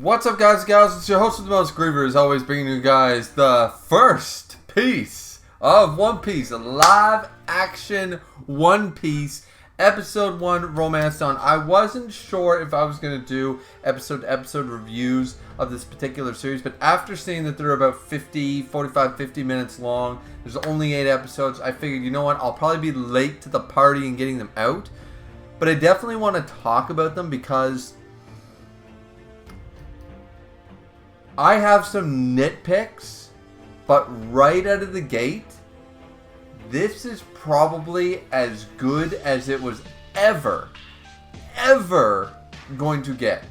What's up, guys and gals? It's your host with the most, Griever, as always, bringing you guys the first piece of One Piece, a live action One Piece episode 1 Romance Dawn. I wasn't sure if I was going to do episode-to-episode reviews of this particular series, but after seeing that they're about 50 minutes long, there's only 8 episodes, I figured, you know what, I'll probably be late to the party in getting them out, but I definitely want to talk about them because I have some nitpicks, but right out of the gate, this is probably as good as it was ever going to get.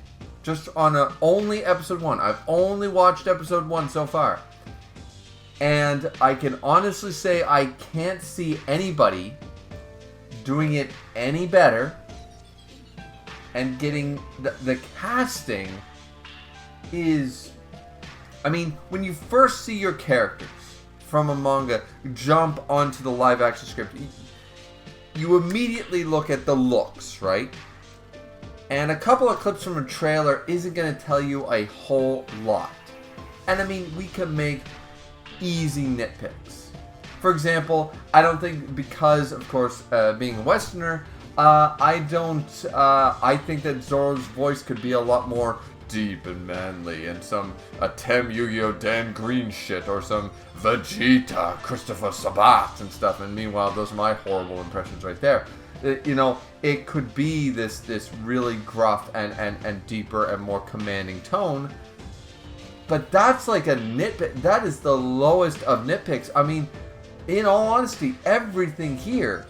Just on only episode 1. I've only watched episode 1 so far. And I can honestly say I can't see anybody doing it any better. And getting the casting is... I mean, when you first see your characters from a manga jump onto the live action script, you immediately look at the looks, right? And a couple of clips from a trailer isn't going to tell you a whole lot. And I mean, we can make easy nitpicks. For example, I don't think, because of course being a Westerner, I think that Zoro's voice could be a lot more deep and manly, and some Tem Yu-Gi-Oh! Dan Green shit, or some Vegeta, Christopher Sabat and stuff, and meanwhile those are my horrible impressions right there. You know, it could be this really gruff and deeper and more commanding tone, but that's like a nitpick. That is the lowest of nitpicks. I mean, in all honesty, everything here,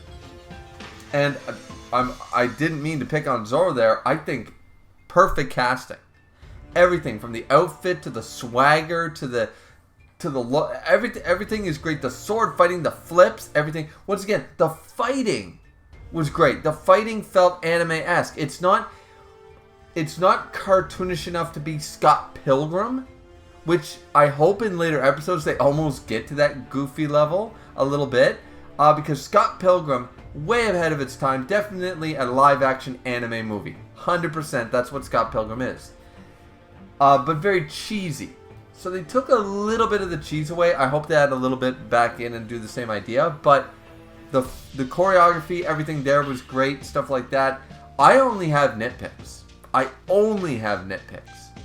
and I didn't mean to pick on Zoro there, I think perfect casting. Everything from the outfit to the swagger to the look, everything is great. The sword fighting, the flips, everything. Once again, the fighting was great. The fighting felt anime-esque. It's not cartoonish enough to be Scott Pilgrim, which I hope in later episodes they almost get to that goofy level a little bit, because Scott Pilgrim, way ahead of its time, definitely a live-action anime movie. 100%, that's what Scott Pilgrim is. But very cheesy. So they took a little bit of the cheese away. I hope they add a little bit back in and do the same idea. But the choreography, everything there was great, stuff like that. I only have nitpicks.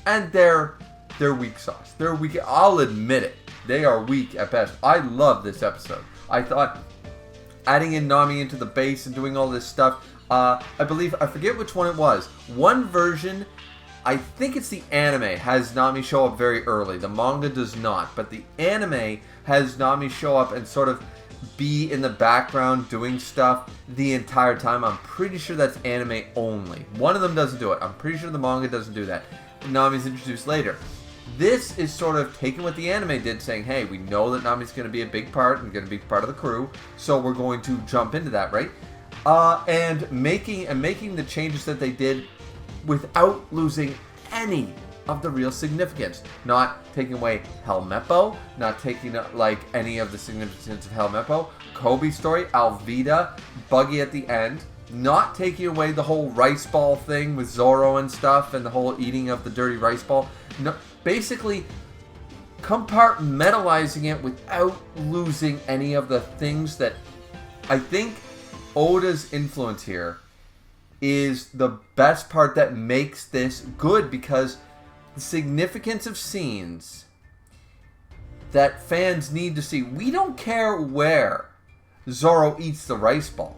And they're weak sauce. They're weak. I'll admit it. They are weak at best. I love this episode. I thought adding in Nami into the base and doing all this stuff. I forget which one it was. One version, I think it's the anime, has Nami show up very early. The manga does not, but the anime has Nami show up and sort of be in the background doing stuff the entire time. I'm pretty sure that's anime only. One of them doesn't do it. I'm pretty sure the manga doesn't do that. Nami's introduced later. This is sort of taking what the anime did, saying, hey, we know that Nami's going to be a big part and going to be part of the crew, so we're going to jump into that, right? And making the changes that they did without losing any of the real significance. Not taking away Helmeppo, not taking like any of the significance of Helmeppo, Kobe's story, Alvida, Buggy at the end, not taking away the whole rice ball thing with Zoro and stuff, and the whole eating of the dirty rice ball. No, basically compartmentalizing it without losing any of the things that I think Oda's influence here is the best part that makes this good, because the significance of scenes that fans need to see. We don't care where Zoro eats the rice ball.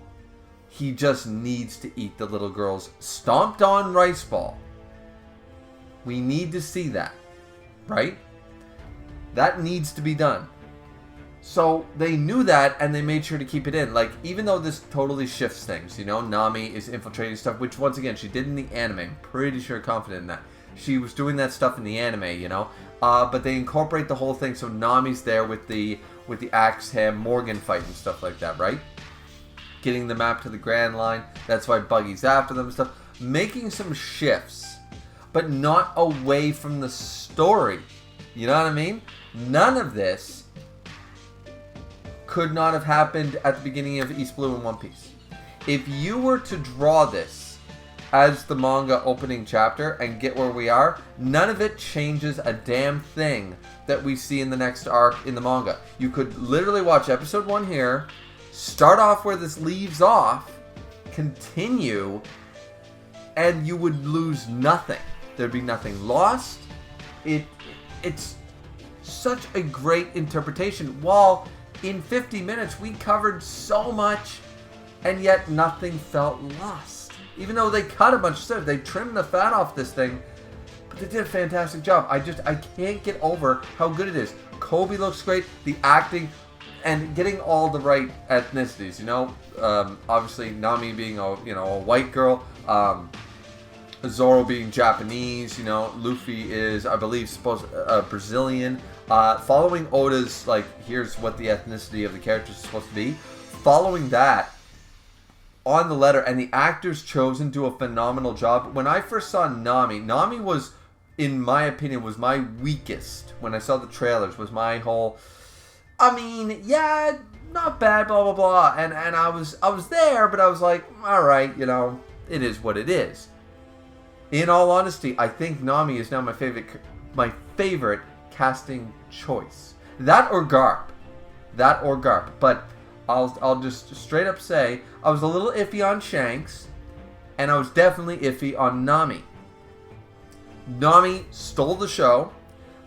He just needs to eat the little girl's stomped on rice ball. We need to see that, right? That needs to be done. So they knew that, and they made sure to keep it in. Like, even though this totally shifts things, you know, Nami is infiltrating stuff, which once again she did in the anime. I'm pretty sure, confident in that. She was doing that stuff in the anime, you know. But they incorporate the whole thing, so Nami's there with the Axe Ham Morgan fight and stuff like that, right? Getting the map to the Grand Line. That's why Buggy's after them and stuff. Making some shifts, but not away from the story. You know what I mean? None of this could not have happened at the beginning of East Blue and One Piece. If you were to draw this as the manga opening chapter and get where we are, none of it changes a damn thing that we see in the next arc in the manga. You could literally watch episode 1 here, start off where this leaves off, continue, and you would lose nothing. There'd be nothing lost. It's such a great interpretation. While in 50 minutes we covered so much, and yet nothing felt lost. Even though they cut a bunch of stuff, they trimmed the fat off this thing, but they did a fantastic job. I can't get over how good it is. Kobe looks great, the acting, and getting all the right ethnicities. Obviously Nami being a white girl, Zoro being Japanese. Luffy is, I believe, supposed Brazilian. Following Oda's here's what the ethnicity of the characters is supposed to be. Following that on the letter, and the actors chosen do a phenomenal job. When I first saw Nami was, in my opinion, was my weakest. When I saw the trailers, was my whole, not bad, blah blah blah, and I was there, but I was like, all right, it is what it is. In all honesty, I think Nami is now my favorite casting choice. That or Garp, but I'll just straight up say I was a little iffy on Shanks, and I was definitely iffy on Nami. Nami stole the show.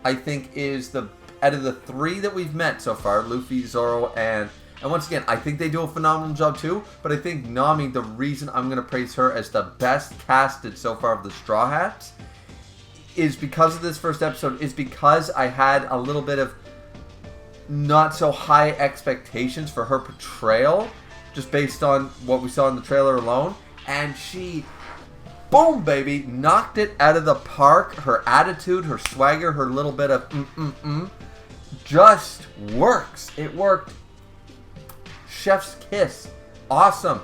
I think is out of the 3 that we've met so far, Luffy, Zoro, and once again, I think they do a phenomenal job too, but I think Nami, the reason I'm going to praise her as the best casted so far of the Straw Hats is because of this first episode, is because I had a little bit of not so high expectations for her portrayal, just based on what we saw in the trailer alone, and she, boom baby, knocked it out of the park. Her attitude, her swagger, her little bit of just works. It worked. Chef's kiss, awesome.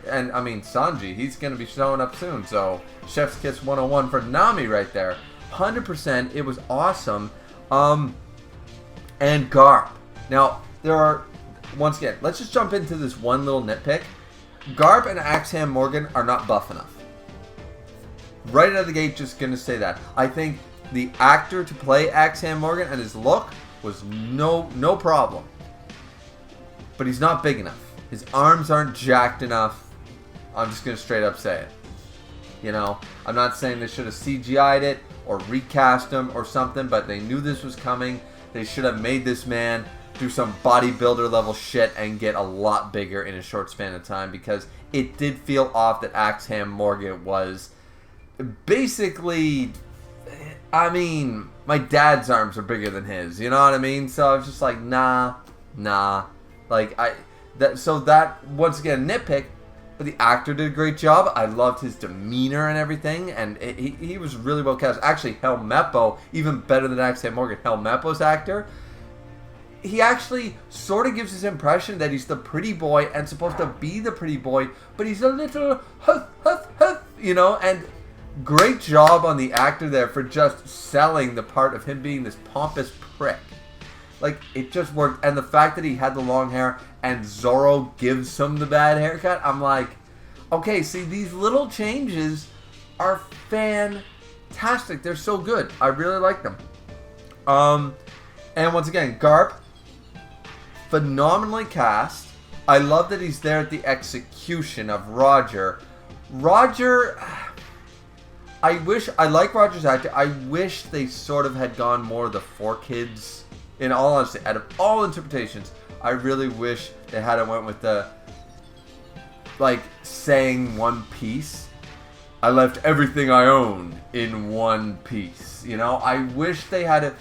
And Sanji, he's gonna be showing up soon, so Chef's kiss 101 for Nami right there. 100%, it was awesome. And Garp. Now, there are, once again, let's just jump into this one little nitpick. Garp and Axeham Morgan are not buff enough. Right out of the gate, just going to say that. I think the actor to play Axeham Morgan and his look was no problem. But he's not big enough. His arms aren't jacked enough. I'm just going to straight up say it. I'm not saying they should have CGI'd it or recast him or something, but they knew this was coming. They should have made this man do some bodybuilder level shit and get a lot bigger in a short span of time, because it did feel off that Axeham Morgan was basically, my dad's arms are bigger than his, you know what I mean? So I was just like, nah. That once again, nitpick, but the actor did a great job. I loved his demeanor and everything, and he was really well cast. Actually, Helmeppo, even better than Axeham Morgan, Helmeppo's actor, he actually sort of gives this impression that he's the pretty boy and supposed to be the pretty boy, but he's a little huff, and great job on the actor there for just selling the part of him being this pompous prick. It just worked, and the fact that he had the long hair and Zoro gives him the bad haircut, I'm like, okay, see, these little changes are fantastic. They're so good. I really like them. And once again, Garp, phenomenally cast. I love that he's there at the execution of Roger. I like Roger's acting. I wish they sort of had gone more of the 4 kids. In all honesty, out of all interpretations, I really wish they had went with the, saying one piece. I left everything I owned in one piece. I wish they had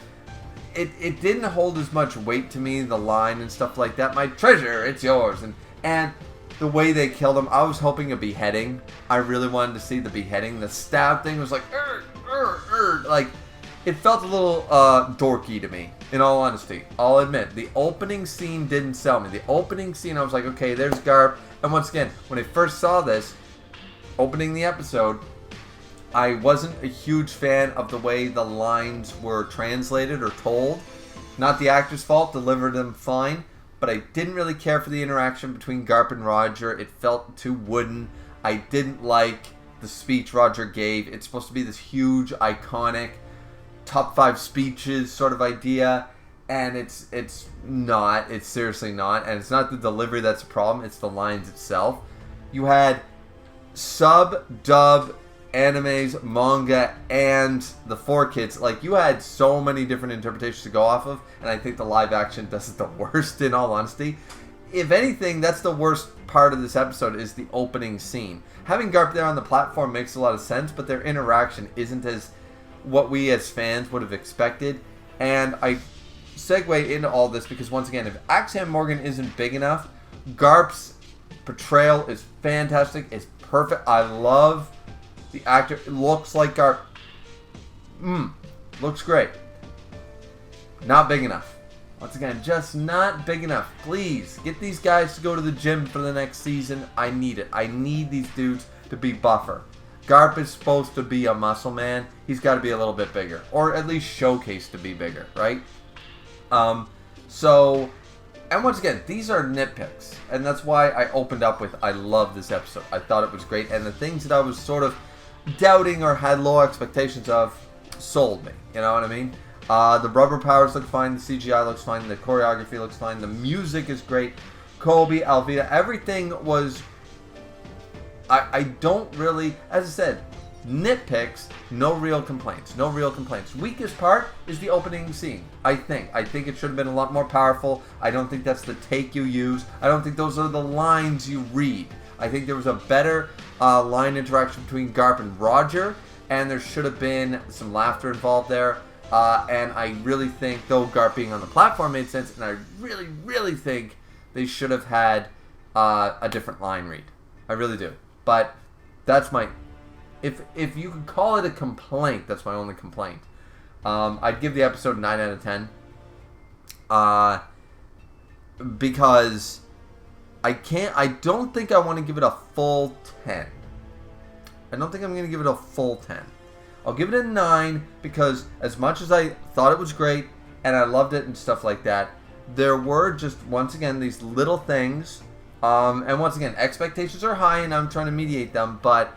it didn't hold as much weight to me, the line and stuff like that. My treasure, it's yours. And the way they killed him, I was hoping a beheading. I really wanted to see the beheading. The stab thing was it felt a little dorky to me, in all honesty. I'll admit, the opening scene didn't sell me. The opening scene, I was like, okay, there's Garp. And once again, when I first saw this, opening the episode, I wasn't a huge fan of the way the lines were translated or told. Not the actor's fault, delivered them fine, but I didn't really care for the interaction between Garp and Roger. It felt too wooden. I didn't like the speech Roger gave. It's supposed to be this huge, iconic, top 5 speeches sort of idea. And it's not. It's seriously not. And it's not the delivery that's the problem. It's the lines itself. You had sub, dub, animes, manga, and the 4Kids. Like, you had so many different interpretations to go off of, and I think the live action does it the worst, in all honesty. If anything, that's the worst part of this episode, is the opening scene. Having Garp there on the platform makes a lot of sense, but their interaction isn't as what we as fans would have expected. And I segue into all this because, once again, if Axam Morgan isn't big enough, Garp's portrayal is fantastic. It's perfect. I love the actor. It looks like Garp. Looks great. Not big enough. Once again, just not big enough. Please, get these guys to go to the gym for the next season. I need it. I need these dudes to be buffer. Garp is supposed to be a muscle man. He's got to be a little bit bigger. Or at least showcased to be bigger, right? And once again, these are nitpicks. And that's why I opened up with, I love this episode. I thought it was great. And the things that I was sort of doubting or had low expectations of sold me. You know what I mean? The rubber powers look fine. The CGI looks fine. The choreography looks fine. The music is great. Kobe, Alvida, everything was... I don't really... As I said, nitpicks, no real complaints. No real complaints. Weakest part is the opening scene, I think. I think it should have been a lot more powerful. I don't think that's the take you use. I don't think those are the lines you read. I think there was a better line interaction between Garp and Roger, and there should have been some laughter involved there. And I really think, though Garp being on the platform made sense, and I really, really think they should have had a different line read. I really do. But that's my... If you could call it a complaint, that's my only complaint. I'd give the episode 9 out of 10. Because I don't think I want to give it a full 10. I don't think I'm going to give it a full 10. I'll give it a 9 because as much as I thought it was great and I loved it and stuff like that, there were just, once again, these little things. And once again, expectations are high and I'm trying to mediate them, but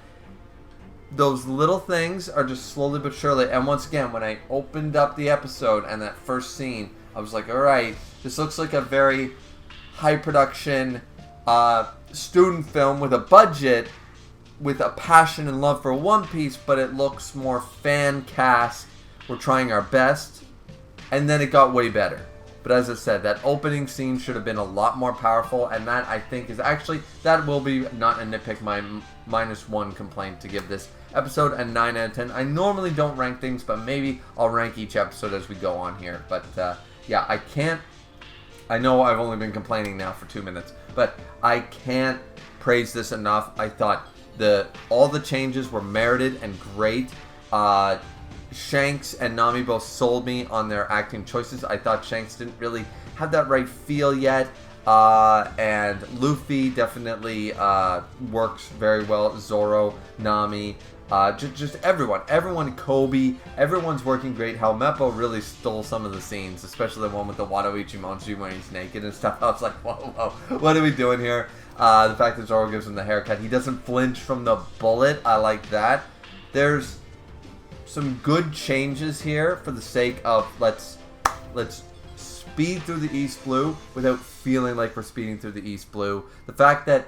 those little things are just slowly but surely. And once again, when I opened up the episode and that first scene, I was like, alright, this looks like a very high production student film with a budget, with a passion and love for One Piece, but it looks more fan cast. We're trying our best. And then it got way better. But as I said, that opening scene should have been a lot more powerful, and that, I think, is actually, that will be not a nitpick, my -1 complaint to give this episode a 9 out of 10. I normally don't rank things, but maybe I'll rank each episode as we go on here. But, yeah, I know I've only been complaining now for 2 minutes, but I can't praise this enough. I thought all the changes were merited and great. Shanks and Nami both sold me on their acting choices. I thought Shanks didn't really have that right feel yet. And Luffy definitely works very well. Zoro, Nami, just everyone. Everyone, Kobe, everyone's working great. Helmeppo really stole some of the scenes, especially the one with the Wado Ichimonji when he's naked and stuff. I was like, whoa, what are we doing here? The fact that Zoro gives him the haircut. He doesn't flinch from the bullet. I like that. There's some good changes here for the sake of let's speed through the East Blue without feeling like we're speeding through the East Blue. The fact that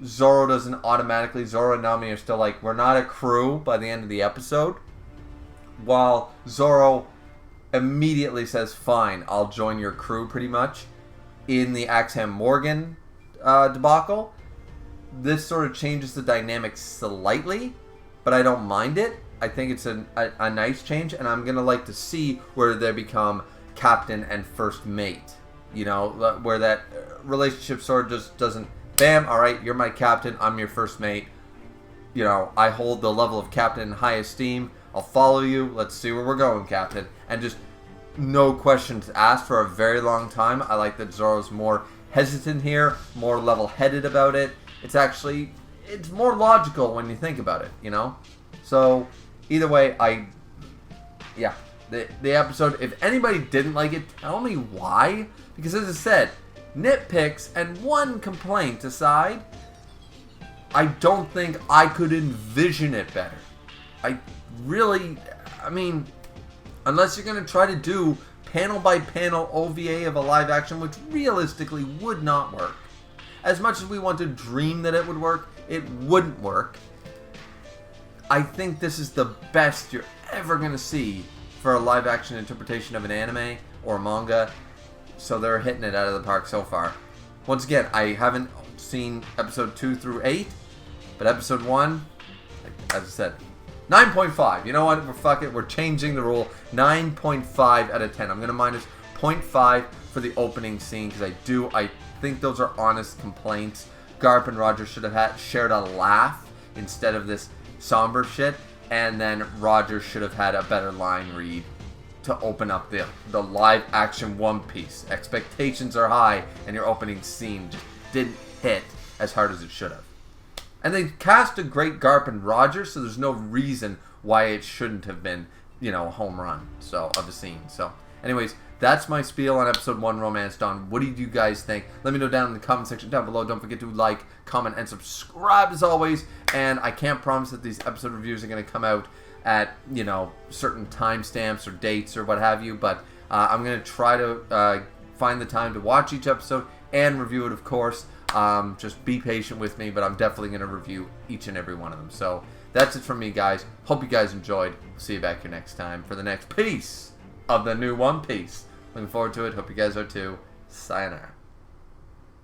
Zoro doesn't automatically, Zoro and Nami are still like, we're not a crew by the end of the episode, while Zoro immediately says, fine, I'll join your crew pretty much in the Axam Morgan debacle. This sort of changes the dynamic slightly, but I don't mind it. I think it's a nice change, and I'm going to like to see where they become captain and first mate. You know, where that relationship sort of just doesn't, bam, alright, you're my captain, I'm your first mate. You know, I hold the level of captain in high esteem. I'll follow you. Let's see where we're going, captain. And just no questions asked for a very long time. I like that Zoro's more hesitant here, more level-headed about it. It's more logical when you think about it, you know? So, either way, the episode, if anybody didn't like it, tell me why. Because as I said, nitpicks and one complaint aside, I don't think I could envision it better. I mean, unless you're going to try to do panel by panel OVA of a live action, which realistically would not work. As much as we want to dream that it would work, it wouldn't work. I think this is the best you're ever going to see for a live action interpretation of an anime or manga. So they're hitting it out of the park so far. Once again, I haven't seen episode 2 through 8, but episode 1, as I said, 9.5. You know what? Fuck it. We're changing the rule. 9.5 out of 10. I'm going to minus 0.5 for the opening scene because I think those are honest complaints. Garp and Roger should have shared a laugh instead of this somber shit, and then Roger should have had a better line read to open up the live action One Piece. Expectations are high, and your opening scene just didn't hit as hard as it should have. And they cast a great Garp and Roger, so there's no reason why it shouldn't have been, a home run of a scene. So, anyways, that's my spiel on episode 1, Romance Dawn. What do you guys think? Let me know down in the comment section down below. Don't forget to like, comment, and subscribe as always. And I can't promise that these episode reviews are going to come out at, certain timestamps or dates or what have you. But I'm going to try to find the time to watch each episode and review it, of course. Just be patient with me, but I'm definitely going to review each and every one of them. So that's it from me, guys. Hope you guys enjoyed. See you back here next time for the next piece of the new One Piece. Looking forward to it. Hope you guys are too. Sayonara.